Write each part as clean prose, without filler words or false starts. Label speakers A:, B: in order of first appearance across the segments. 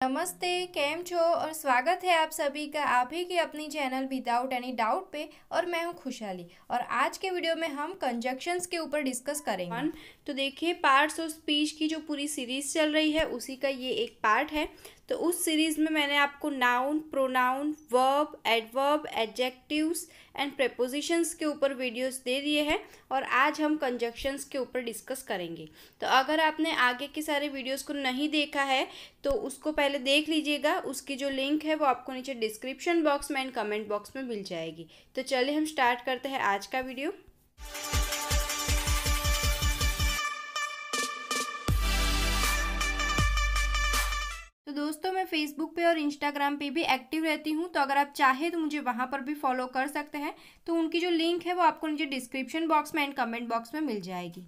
A: नमस्ते, केम छो और स्वागत है आप सभी का आप ही के अपनी चैनल विदाउट एनी डाउट पे। और मैं हूँ खुशहाली और आज के वीडियो में हम कंजक्शंस के ऊपर डिस्कस करेंगे। तो देखिए, पार्ट्स ऑफ स्पीच की जो पूरी सीरीज चल रही है उसी का ये एक पार्ट है। तो उस सीरीज में मैंने आपको noun, pronoun, verb, adverb, adjectives and prepositions के ऊपर वीडियोस दे दिए हैं और आज हम कंजक्शंस के ऊपर डिस्कस करेंगे। तो अगर आपने आगे के सारे वीडियोस को नहीं देखा है तो उसको पहले देख लीजिएगा। उसकी जो लिंक है वो आपको नीचे डिस्क्रिप्शन बॉक्स में एंड कमेंट बॉक्स में मिल जाएगी। तो चलिए हम स्टार्ट करते हैं आज का वीडियो। तो दोस्तों, मैं फेसबुक पे और इंस्टाग्राम पे भी एक्टिव रहती हूँ, तो अगर आप चाहें तो मुझे वहाँ पर भी फॉलो कर सकते हैं। तो उनकी जो लिंक है वो आपको नीचे डिस्क्रिप्शन बॉक्स में एंड कमेंट बॉक्स में मिल जाएगी।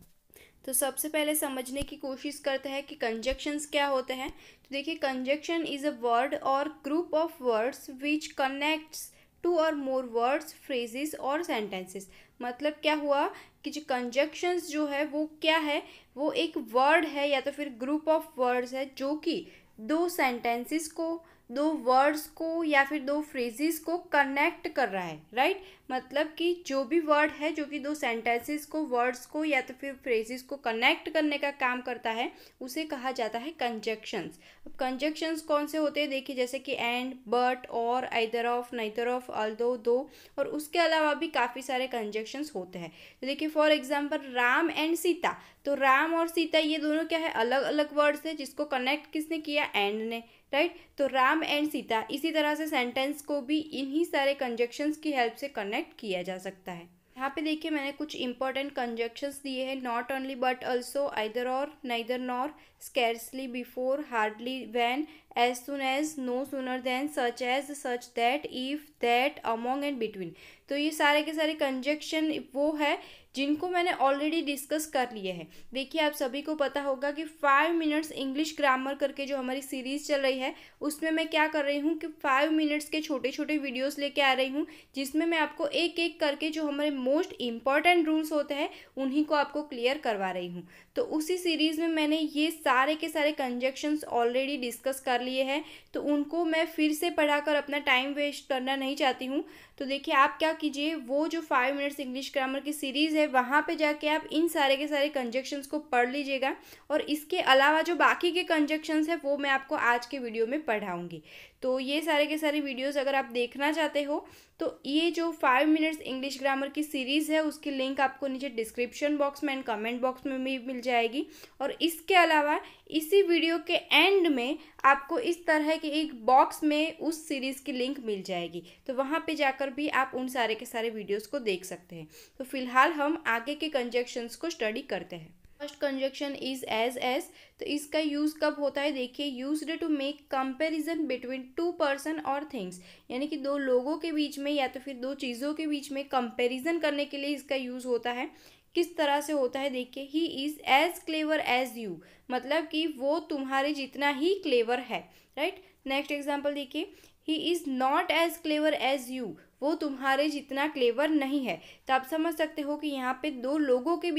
A: तो सबसे पहले समझने की कोशिश करते हैं कि कंजक्शंस क्या होते हैं। तो देखिए, कंजक्शन इज़ अ वर्ड और group of words which connects two और मोर वर्ड्स, फ्रेजेस और सेंटेंसेस। मतलब क्या हुआ कि जो कंजक्शंस जो है वो क्या है, वो एक वर्ड है या तो फिर ग्रुप ऑफ वर्ड्स है जो कि दो सेंटेंसेस को, दो वर्ड्स को या फिर दो फ्रेजेस को कनेक्ट कर रहा है। राइट, मतलब कि जो भी वर्ड है जो कि दो सेंटेंसेस को, वर्ड्स को या तो फिर फ्रेजेस को कनेक्ट करने का काम करता है, उसे कहा जाता है कंजक्शंस। अब कंजक्शंस कौन से होते हैं देखिए, जैसे कि एंड, बट, और, either of, neither of, although, दो, और उसके अलावा भी काफ़ी सारे कंजक्शंस होते हैं। तो देखिए, for example Ram and Sita. तो राम और सीता ये दोनों क्या है, अलग अलग वर्ड्स है जिसको कनेक्ट किसने किया, एंड ने। राइट, तो राम एंड सीता। इसी तरह से सेंटेंस को भी इन्हीं सारे कंजक्शंस की हेल्प से कनेक्ट किया जा सकता है। यहाँ पे देखिए, मैंने कुछ इंपॉर्टेंट कंजक्शंस दिए हैं। Not only, but also, either or, neither nor, scarcely, before, hardly, when, as soon as, no sooner than, such as, such that, if, that, among and between. तो ये सारे के सारे कंजक्शन वो है जिनको मैंने ऑलरेडी डिस्कस कर लिए हैं। देखिए, आप सभी को पता होगा कि 5 मिनट्स इंग्लिश ग्रामर करके जो हमारी सीरीज चल रही है उसमें मैं क्या कर रही हूँ कि 5 मिनट्स के छोटे छोटे वीडियोस लेके आ रही हूँ, जिसमें मैं आपको एक एक करके जो हमारे मोस्ट इंपॉर्टेंट रूल्स होते हैं उन्हीं को आपको क्लियर करवा रही हूँ। तो उसी सीरीज में मैंने ये सारे के सारे कंजक्शंस ऑलरेडी डिस्कस कर लिए हैं, तो उनको मैं फिर से पढ़ाकर अपना टाइम वेस्ट करना नहीं चाहती हूँ। तो देखिए, आप क्या कीजिए, वो जो 5 मिनट्स इंग्लिश ग्रामर की सीरीज़ है वहाँ पे जाके आप इन सारे के सारे कंजक्शंस को पढ़ लीजिएगा, और इसके अलावा जो बाकी के कंजक्शंस है वो मैं आपको आज के वीडियो में पढ़ाऊँगी। तो ये सारे के सारे वीडियोस अगर आप देखना चाहते हो तो ये जो 5 मिनट्स इंग्लिश ग्रामर की सीरीज़ है उसकी लिंक आपको नीचे डिस्क्रिप्शन बॉक्स में एंड कमेंट बॉक्स में भी मिल जाएगी। और इसके अलावा इसी वीडियो के एंड में आपको इस तरह के एक बॉक्स में उस सीरीज़ की लिंक मिल जाएगी, तो वहाँ पे जाकर भी आप उन सारे के सारे वीडियोस को देख सकते हैं। तो फिलहाल हम आगे के कंजक्शंस को स्टडी करते हैं। First conjunction is as. तो इसका यूज़ कब होता है देखिए, used to make comparison between two person और थिंग्स। यानी कि दो लोगों के बीच में या तो फिर दो चीज़ों के बीच में कंपैरिजन करने के लिए इसका यूज़ होता है। किस तरह से होता है देखिए, he is as clever as you, मतलब कि वो तुम्हारे जितना ही क्लेवर है। राइट, नेक्स्ट एग्जाम्पल देखिए, he is not as clever as you, वो तुम्हारे जितना क्लेवर नहीं है। तो आप समझ सकते हो कि यहाँ पे दो लोगों के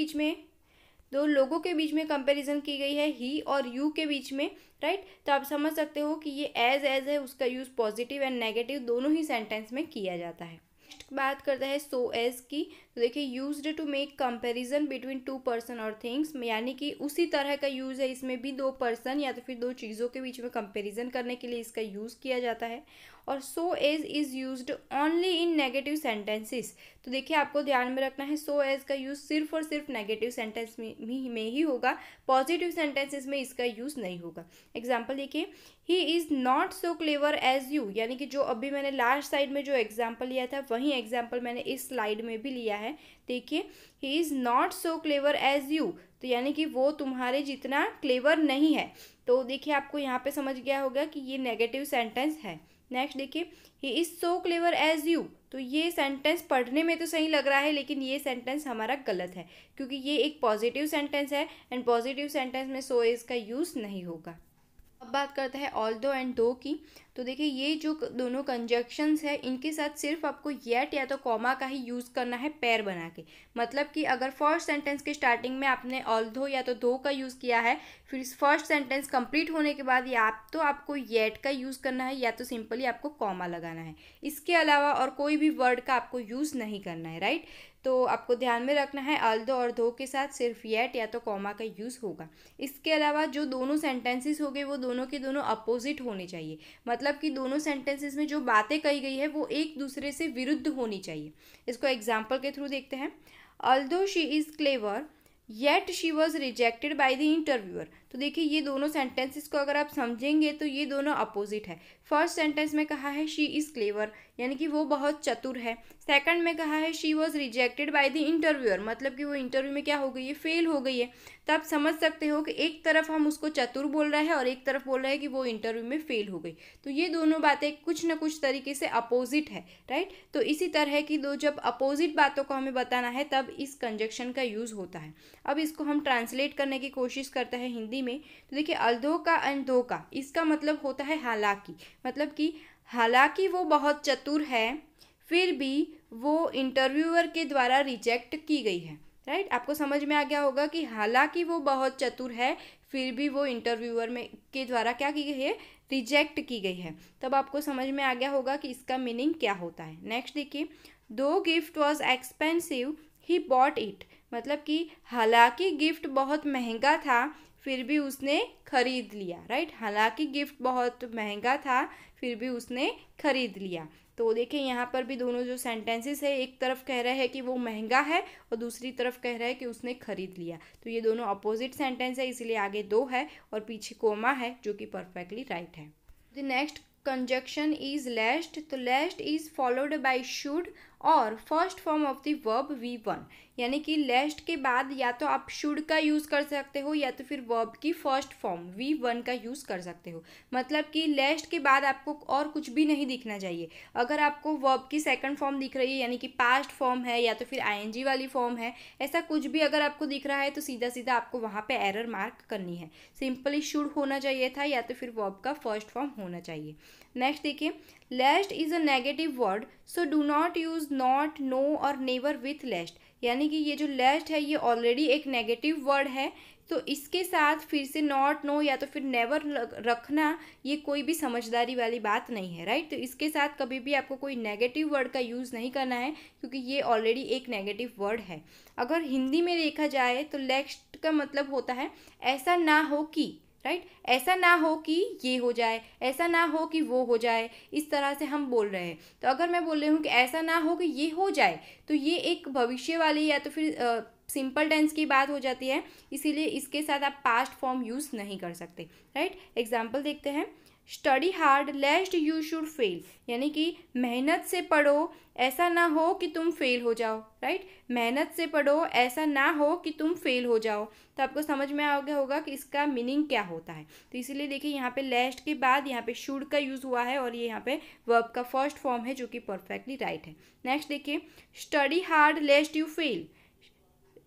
A: बीच में कंपैरिजन की गई है, ही और यू के बीच में। राइट, तो आप समझ सकते हो कि ये एज है, उसका यूज़ पॉजिटिव एंड नेगेटिव दोनों ही सेंटेंस में किया जाता है। नेक्स्ट बात करते हैं सो एज की। तो देखिए, used to make comparison between two person और थिंग्स, यानी कि उसी तरह का यूज़ है, इसमें भी दो पर्सन या तो फिर दो चीज़ों के बीच में कंपैरिजन करने के लिए इसका यूज़ किया जाता है। और so as is used only in negative sentences. तो देखिए, आपको ध्यान में रखना है, सो एज का यूज़ सिर्फ और सिर्फ नेगेटिव सेंटेंस में ही होगा, पॉजिटिव सेंटेंसेस में इसका यूज़ नहीं होगा। एग्जाम्पल देखिए, he is not so clever as you, यानी कि जो अभी मैंने लास्ट साइड में जो एग्जाम्पल लिया था वही एग्जाम्पल मैंने इस स्लाइड में भी लिया है। देखिए, he is not so clever as you, तो यानी कि वो तुम्हारे जितना क्लेवर नहीं है। तो देखिए, आपको यहाँ पे समझ गया होगा कि ये नेगेटिव सेंटेंस है। नेक्स्ट देखिए, he is so clever as you. तो ये सेंटेंस पढ़ने में तो सही लग रहा है लेकिन ये सेंटेंस हमारा गलत है, क्योंकि ये एक पॉजिटिव सेंटेंस है एंड पॉजिटिव सेंटेंस में सो इज़ का यूज़ नहीं होगा। अब बात करते हैं ऑल्दो एंड दो की। तो देखिए ये जो दोनों कंजक्शंस है इनके साथ सिर्फ आपको येट या तो कॉमा का ही यूज़ करना है पैर बना के। मतलब कि अगर फर्स्ट सेंटेंस के स्टार्टिंग में आपने ऑल्दो या तो दो का यूज़ किया है, फिर इस फर्स्ट सेंटेंस कंप्लीट होने के बाद या तो आपको येट का यूज़ करना है या तो सिंपली आपको कॉमा लगाना है। इसके अलावा और कोई भी वर्ड का आपको यूज़ नहीं करना है, राइट। तो आपको ध्यान में रखना है ऑल्दो और दो के साथ सिर्फ येट या तो कॉमा का यूज़ होगा। इसके अलावा जो दोनों सेंटेंसेस हो गए वो दोनों के दोनों अपोजिट होने चाहिए। मतलब कि दोनों सेंटेंसेस में जो बातें कही गई है वो एक दूसरे से विरुद्ध होनी चाहिए। इसको एग्जाम्पल के थ्रू देखते हैं। Although she is clever yet she was rejected by the interviewer. तो देखिए ये दोनों सेंटेंसेस को अगर आप समझेंगे तो ये दोनों अपोजिट है। फर्स्ट सेंटेंस में कहा है शी इज़ क्लेवर, यानी कि वो बहुत चतुर है। सेकंड में कहा है she was rejected by the interviewer, मतलब कि वो इंटरव्यू में क्या हो गई है, फेल हो गई है। तो आप समझ सकते हो कि एक तरफ हम उसको चतुर बोल रहे हैं और एक तरफ बोल रहे हैं कि वो इंटरव्यू में फेल हो गई। तो ये दोनों बातें कुछ ना कुछ तरीके से अपोजिट है, राइट। तो इसी तरह की दो जब अपोजिट बातों को हमें बताना है तब इस कंजक्शन का यूज़ होता है। अब इसको हम ट्रांसलेट करने की कोशिश करते हैं हिंदी में। तो देखिए अल्दो का एंड दो का, इसका मतलब होता है हालांकि। मतलब कि हालांकि वो बहुत चतुर है फिर भी वो इंटरव्यूअर के द्वारा रिजेक्ट की गई है, राइट। आपको समझ में आ गया होगा कि हालांकि वो बहुत चतुर है फिर भी वो इंटरव्यूअर में के द्वारा क्या की गई है, रिजेक्ट की गई है। तब आपको समझ में आ गया होगा कि इसका मीनिंग क्या होता है। नेक्स्ट देखिए, दो gift was expensive he bought it. मतलब कि हालांकि गिफ्ट बहुत महंगा था फिर भी उसने खरीद लिया, राइट। हालांकि गिफ्ट बहुत महंगा था फिर भी उसने खरीद लिया। तो देखिए यहाँ पर भी दोनों जो सेंटेंसेस है एक तरफ कह रहा है कि वो महंगा है और दूसरी तरफ कह रहा है कि उसने खरीद लिया। तो ये दोनों अपोजिट सेंटेंस है, इसलिए आगे दो है और पीछे कोमा है जो कि परफेक्टली राइट है। The next conjunction is lest. तो lest is followed by should और first form of the verb V one. यानी कि लेस्ट के बाद या तो आप शुड का यूज़ कर सकते हो या तो फिर वर्ब की फर्स्ट फॉर्म वी वन का यूज़ कर सकते हो। मतलब कि लेस्ट के बाद आपको और कुछ भी नहीं दिखना चाहिए। अगर आपको वर्ब की सेकंड फॉर्म दिख रही है यानी कि पास्ट फॉर्म है या तो फिर आईएनजी वाली फॉर्म है, ऐसा कुछ भी अगर आपको दिख रहा है तो सीधा सीधा आपको वहाँ पे एरर मार्क करनी है। सिंपली शुड होना चाहिए था या तो फिर वर्ब का फर्स्ट फॉर्म होना चाहिए। नेक्स्ट देखिए, lest is a negative word so do not use not, no or never with lest. यानी कि ये जो लेस्ट है ये ऑलरेडी एक नेगेटिव वर्ड है, तो इसके साथ फिर से नॉट, नो या तो फिर नेवर रखना ये कोई भी समझदारी वाली बात नहीं है, राइट। तो इसके साथ कभी भी आपको कोई नेगेटिव वर्ड का यूज़ नहीं करना है क्योंकि ये ऑलरेडी एक नेगेटिव वर्ड है। अगर हिंदी में देखा जाए तो लेस्ट का मतलब होता है ऐसा ना हो कि, राइट। ऐसा ना हो कि ये हो जाए, ऐसा ना हो कि वो हो जाए, इस तरह से हम बोल रहे हैं। तो अगर मैं बोल रही हूँ कि ऐसा ना हो कि ये हो जाए तो ये एक भविष्य वाली या तो फिर सिंपल टेंस की बात हो जाती है, इसीलिए इसके साथ आप पास्ट फॉर्म यूज़ नहीं कर सकते, राइट। एग्जाम्पल देखते हैं। Study hard लेस्ट you should fail. यानी कि मेहनत से पढ़ो ऐसा ना हो कि तुम फेल हो जाओ, राइट। मेहनत से पढ़ो ऐसा ना हो कि तुम फेल हो जाओ। तो आपको समझ में आ गया होगा कि इसका मीनिंग क्या होता है। तो इसीलिए देखिए यहाँ पे लेस्ट के बाद यहाँ पे शुड का यूज़ हुआ है और ये यहाँ पे वर्ब का फर्स्ट फॉर्म है जो कि परफेक्टली राइट है। नेक्स्ट देखिए, स्टडी हार्ड लेस्ट यू फेल।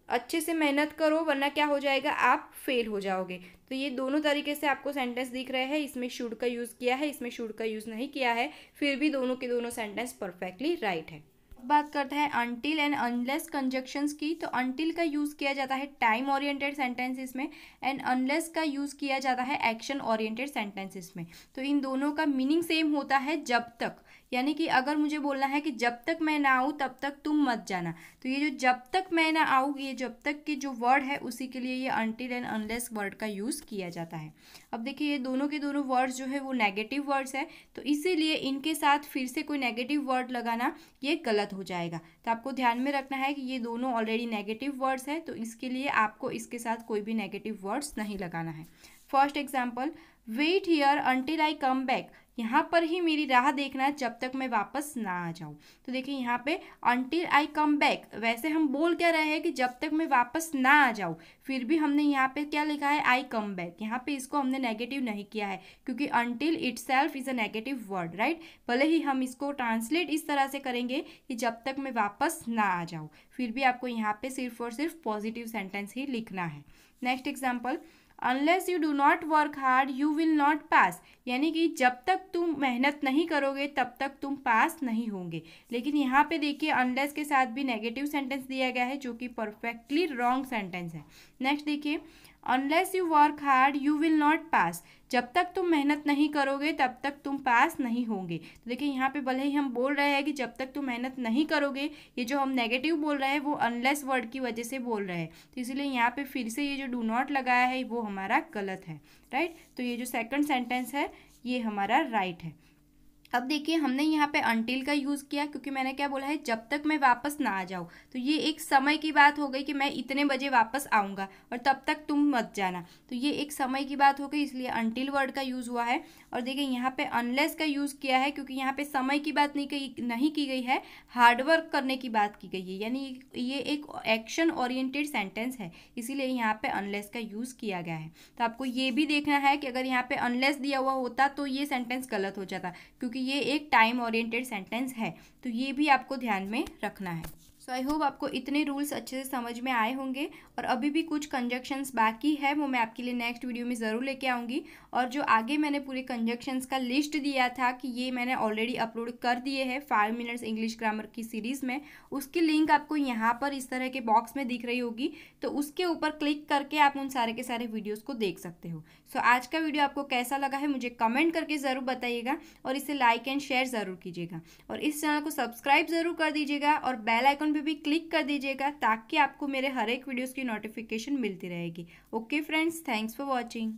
A: अच्छे से मेहनत करो वरना क्या हो जाएगा, आप फेल हो जाओगे। तो ये दोनों तरीके से आपको सेंटेंस दिख रहे हैं, इसमें शुड का यूज़ किया है, इसमें शुड का यूज़ नहीं किया है, फिर भी दोनों के दोनों सेंटेंस परफेक्टली राइट है। बात करते हैं अनटिल एंड अनलेस कंजक्शंस की। तो अनटिल का यूज़ किया जाता है टाइम ओरिएंटेड सेंटेंसेस में एंड अनलेस का यूज़ किया जाता है एक्शन ओरिएंटेड सेंटेंसेस में। तो इन दोनों का मीनिंग सेम होता है जब तक। यानी कि अगर मुझे बोलना है कि जब तक मैं ना आऊँ तब तक तुम मत जाना, तो ये जो जब तक मैं ना आऊँ ये जब तक के जो वर्ड है उसी के लिए ये अनटिल एंड अनलेस वर्ड का यूज़ किया जाता है। अब देखिए ये दोनों के दोनों वर्ड्स जो है वो नेगेटिव वर्ड्स है, तो इसीलिए इनके साथ फिर से कोई नेगेटिव वर्ड लगाना ये गलत हो जाएगा। तो आपको ध्यान में रखना है कि ये दोनों ऑलरेडी नेगेटिव वर्ड्स है, तो इसके लिए आपको इसके साथ कोई भी नेगेटिव वर्ड्स नहीं लगाना है। First example, wait here until I come back. यहाँ पर ही मेरी राह देखना जब तक मैं वापस ना आ जाऊँ। तो देखिए यहाँ पे अंटिल आई कम बैक, वैसे हम बोल क्या रहे हैं कि जब तक मैं वापस ना आ जाऊँ, फिर भी हमने यहाँ पे क्या लिखा है, आई कम बैक। यहाँ पे इसको हमने नेगेटिव नहीं किया है क्योंकि until itself is a negative word, right. भले ही हम इसको ट्रांसलेट इस तरह से करेंगे कि जब तक मैं वापस ना आ जाऊँ, फिर भी आपको यहाँ पे सिर्फ और सिर्फ पॉजिटिव सेंटेंस ही लिखना है। Next example, unless you do not work hard you will not pass, यानी कि जब तक तुम मेहनत नहीं करोगे तब तक तुम पास नहीं होंगे। लेकिन यहाँ पे देखिए अनलेस के साथ भी नेगेटिव सेंटेंस दिया गया है जो कि परफेक्टली रॉन्ग सेंटेंस है। नेक्स्ट देखिए, unless you work hard you will not pass, जब तक तुम मेहनत नहीं करोगे तब तक तुम पास नहीं होंगे। तो देखिए यहाँ पे भले ही हम बोल रहे हैं कि जब तक तुम मेहनत नहीं करोगे, ये जो हम नेगेटिव बोल रहे हैं वो अनलेस वर्ड की वजह से बोल रहे हैं, तो इसलिए यहाँ पे फिर से ये जो डू नॉट लगाया है वो हमारा गलत है, राइट। तो ये जो सेकंड सेंटेंस है ये हमारा राइट है। अब देखिए हमने यहाँ पे अनटिल का यूज़ किया क्योंकि मैंने क्या बोला है, जब तक मैं वापस ना आ जाऊँ। तो ये एक समय की बात हो गई कि मैं इतने बजे वापस आऊँगा और तब तक तुम मत जाना, तो ये एक समय की बात हो गई, इसलिए अनटिल वर्ड का यूज़ हुआ है। और देखिए यहाँ पे अनलेस का यूज़ किया है क्योंकि यहाँ पे समय की बात नहीं की गई है, हार्डवर्क करने की बात की गई है, यानी ये एक एक्शन ओरिएंटेड सेंटेंस है, इसीलिए यहाँ पे अनलेस का यूज़ किया गया है। तो आपको ये भी देखना है कि अगर यहाँ पे अनलेस दिया हुआ होता तो ये सेंटेंस गलत हो जाता, क्योंकि ये एक टाइम ओरिएंटेड सेंटेंस है, तो ये भी आपको ध्यान में रखना है। सो आई होप आपको इतने रूल्स अच्छे से समझ में आए होंगे, और अभी भी कुछ कंजक्शंस बाकी है वो मैं आपके लिए नेक्स्ट वीडियो में ज़रूर लेके आऊँगी। और जो आगे मैंने पूरे कंजक्शंस का लिस्ट दिया था कि ये मैंने ऑलरेडी अपलोड कर दिए हैं 5 मिनट्स इंग्लिश ग्रामर की सीरीज़ में, उसकी लिंक आपको यहाँ पर इस तरह के बॉक्स में दिख रही होगी, तो उसके ऊपर क्लिक करके आप उन सारे के सारे वीडियोज़ को देख सकते हो। सो आज का वीडियो आपको कैसा लगा है मुझे कमेंट करके ज़रूर बताइएगा, और इसे लाइक एंड शेयर ज़रूर कीजिएगा, और इस चैनल को सब्सक्राइब ज़रूर कर दीजिएगा, और बेल आइकन पे भी क्लिक कर दीजिएगा ताकि आपको मेरे हर एक वीडियोस की नोटिफिकेशन मिलती रहेगी। Okay friends, thanks for watching.